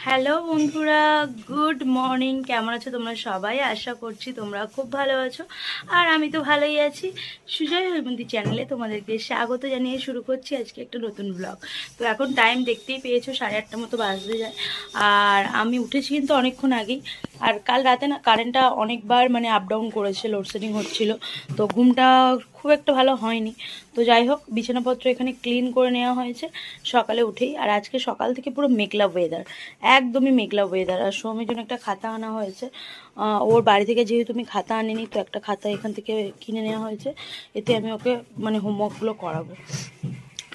Hello বন্ধুরা, good morning. কেমন আছো তোমরা সবাই? আশা করছি তোমরা খুব ভালো আছো, আর আমি তো ভালোই আছি। সুজয় হৈমন্তী চ্যানেলে তোমাদেরকে স্বাগত জানিয়ে শুরু করছি আজকে একটা নতুন ব্লগ। তো এখন টাইম দেখতেই পেয়েছো, 8:30 মতো বাজতে যায়। আর আমি উঠেছি কিন্তু অনেকক্ষণ আগেই। আর কাল রাতে না কারেন্টটা অনেকবার আপ ডাউন করেছে, লোডশেডিং হচ্ছিল, তো ঘুমটা খুব একটা ভালো হয়নি। তো যাই হোক, বিছানাপত্র এখানে ক্লিন করে নেওয়া হয়েছে সকালে উঠেই। আর আজকে সকাল থেকে পুরো মেঘলা ওয়েদার, একদমই মেঘলা ওয়েদার। আর সৌমির জন্য একটা খাতা আনা হয়েছে, ওর বাড়ি থেকে যেহেতু আমি খাতা আনিনি, তো একটা খাতা এখান থেকে কিনে নেওয়া হয়েছে, এতে আমি ওকে হোমওয়ার্কগুলো করাবো।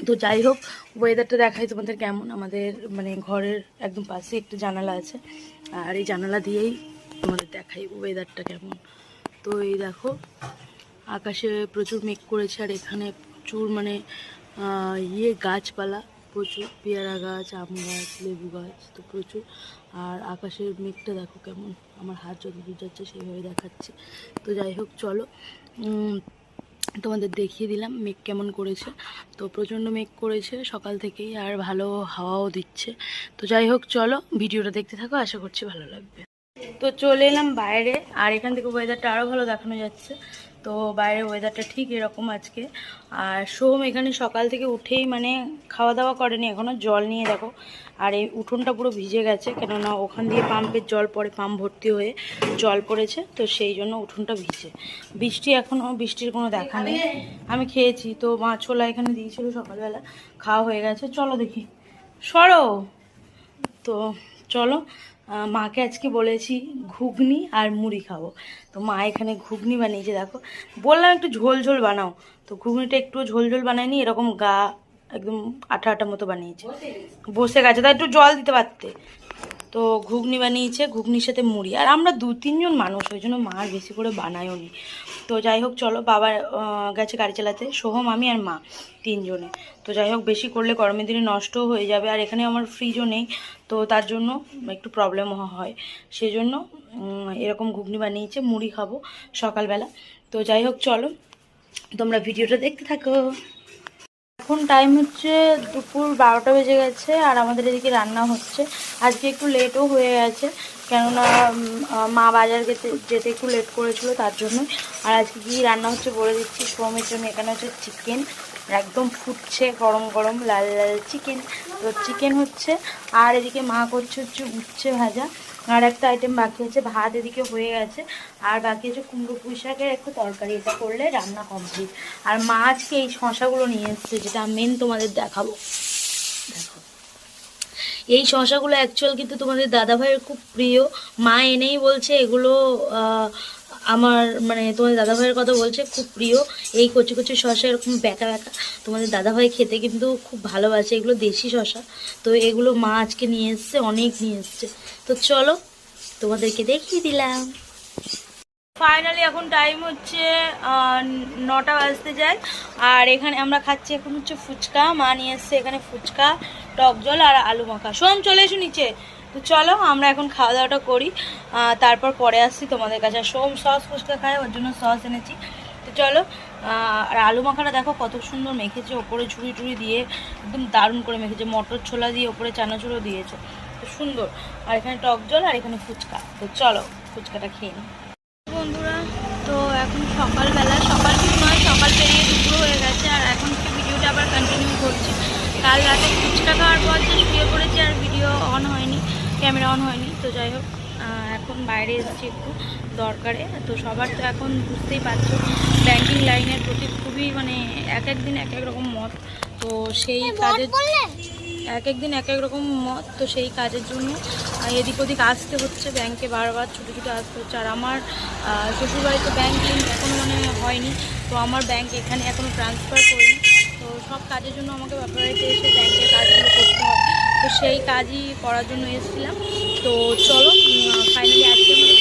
তো যাই হোক, ওয়েদারটা দেখাই তোমাদের কেমন। আমাদের ঘরের একদম পাশে একটা জানালা আছে, আর এই জানালা দিয়েই তোমাদের দেখাই ওয়েদারটা কেমন। তো এই দেখো, আকাশে প্রচুর মেঘ করেছে, আর এখানে প্রচুর গাছপালা, প্রচুর পেয়ারা গাছ, আম গাছ, লেবু গাছ, তো প্রচুর। আর আকাশের মেঘটা দেখো কেমন, আমার হাত যতদূর যাচ্ছে সেইভাবে দেখাচ্ছে। তো যাই হোক, চলো তোমাদের দেখিয়ে দিলাম মেঘ কেমন করেছে। তো প্রচণ্ড মেঘ করেছে সকাল থেকেই, আর ভালো হাওয়াও দিচ্ছে। তো যাই হোক, চলো ভিডিওটা দেখতে থাকো, আশা করছি ভালো লাগবে। তো চলে এলাম বাইরে, আর এখান থেকে ওয়েদারটা আরও ভালো দেখানো যাচ্ছে। তো বাইরে ওয়েদারটা ঠিক এরকম আজকে। আর সোম এখানে সকাল থেকে উঠেই খাওয়া দাওয়া করেনি এখনও, জল নিয়ে দেখো। আর এই উঠোনটা পুরো ভিজে গেছে, কেননা ওখান দিয়ে পাম্পের জল পড়ে, পাম্প ভর্তি হয়ে জল পড়েছে, তো সেই জন্য উঠোনটা ভিজে। বৃষ্টির কোনো দেখা নেই। আমি খেয়েছি, তো মা ছোলা এখানে দিয়েছিল সকালবেলা, খাওয়া হয়ে গেছে। চলো দেখি, সরো। তো চলো, মাকে আজকে বলেছি ঘুগনি আর মুড়ি খাবো। তো মা এখানে ঘুগনি বানিয়েছে দেখো, বললাম একটু ঝোল ঝোল বানাও, তো ঘুগনিটা একটু ঝোল ঝোল বানায়নি, এরকম গা একদম আঠা আঠা মতো বানিয়েছে। বসে গেছে, তাই একটু জল দিতে পারতে। তো ঘুগনি বানিয়েছে, ঘুগনির সাথে মুড়ি। আর আমরা 2-3 জন মানুষ, ওই জন্য মা আর বেশি করে বানায়ও নি। তো যাই হোক, চলো, বাবা গেছে গাড়ি চালাতে, সোহম, আমি আর মা 3 জনে। তো যাই হোক, বেশি করলে গরমের দিনে নষ্টও হয়ে যাবে, আর এখানে আমার ফ্রিজও নেই, তো তার জন্য একটু প্রবলেম হয়। সেই জন্য এরকম ঘুগনি বানিয়েছে, মুড়ি খাবো সকালবেলা। তো যাই হোক, চলো তোমরা ভিডিওটা দেখতে থাকো। এখন টাইম হচ্ছে দুপুর 12টা বেজে গেছে, আর আমাদের এদিকে রান্না হচ্ছে। আজকে একটু লেটও হয়ে গেছে, কেননা মা বাজার যেতে একটু লেট করেছিল, তার জন্য। আর আজকে কী রান্না হচ্ছে বলে দিচ্ছি। সোমের জন্য এখানে হচ্ছে চিকেন, একদম ফুটছে গরম গরম লাল লাল চিকেন। তো চিকেন হচ্ছে, আর এদিকে মা করছে উচ্ছে ভাজা। আর একটা আইটেম বাকি আছে, ভাত এদিকে হয়ে গেছে, আর বাকি আছে কুমড়ো পুঁই শাকের একটু তরকারি। এটা করলে রান্না কমপ্লিট। আর মা আজকে এই শশাগুলো নিয়ে এসছে, যেটা মেন তোমাদের দেখাবো। দেখো, এই শশাগুলো অ্যাকচুয়াল কিন্তু তোমাদের দাদাভাইয়ের খুব প্রিয়। মা এনেই বলছে এগুলো আমার তোমাদের দাদাভাইয়ের কথা বলছে, খুব প্রিয়। এই কচি কচি শশা এরকম ব্যাকা ব্যাকা, তোমাদের দাদাভাই খেতে কিন্তু খুব ভালোবাসে। এগুলো দেশি শশা, তো এগুলো মা আজকে নিয়ে এসছে, অনেক নিয়ে এসছে। তো চলো তোমাদেরকে দেখিয়ে দিলাম। ফাইনালি এখন টাইম হচ্ছে 9টা বাজতে যায়, আর এখানে আমরা খাচ্ছি এখন হচ্ছে ফুচকা। মা নিয়ে এসছে এখানে ফুচকা, টক জল আর আলু মাখা। সোম চলে এসো নিচে। তো চলো আমরা এখন খাওয়া দাওয়াটা করি, তারপর পরে আসছি তোমাদের কাছে। সোম সস ফুচকা খায়, ওর জন্য সস এনেছি। তো চলো, আর আলু মাখাটা দেখো কত সুন্দর মেখেছে, ওপরে ঝুড়ি টুড়ি দিয়ে একদম দারুণ করে মেখেছে, মটর ছোলা দিয়ে ওপরে চানাচুরও দিয়েছে, তো সুন্দর। আর এখানে টক জল, আর এখানে ফুচকা। তো চলো ফুচকাটা খেয়ে নিই বন্ধুরা। তো এখন সকালবেলা, সকাল ঠিক নয়, সকাল পেরিয়ে দুপুর হয়ে গেছে, আর এখন থেকে ভিডিওটা আবার কন্টিনিউ করছি। কাল রাতে ফুচকা খাওয়ার পর যে শুয়ে পড়েছি, আর ভিডিও অন হয়নি, ক্যামেরা অন হয়নি। তো যাই হোক, এখন বাইরে এসেছি একটু দরকারে। তো সবার তো এখন বুঝতেই পারছো, ব্যাংকিং লাইনের প্রতি খুবই এক এক দিন এক এক রকম মত। তো সেই কাজের এক এক দিন এক এক রকম মত, তো সেই কাজের জন্য এদিক ওদিক আসতে হচ্ছে, ব্যাংকে বারবার ছুটে ছুটে আসতে হচ্ছে। আর আমার শ্বশুরবাড়িতে ব্যাংক লিঙ্ক এখনও হয়নি, তো আমার ব্যাংক এখানে এখনও ট্রান্সফার করিনি। তো সব কাজের জন্য আমাকে বাড়িতে এসে ব্যাংকের কাজগুলো করতে হবে, তো সেই কাজই করার জন্য এসেছিলাম। তো চলো, ফাইনালি আজকে আমাদের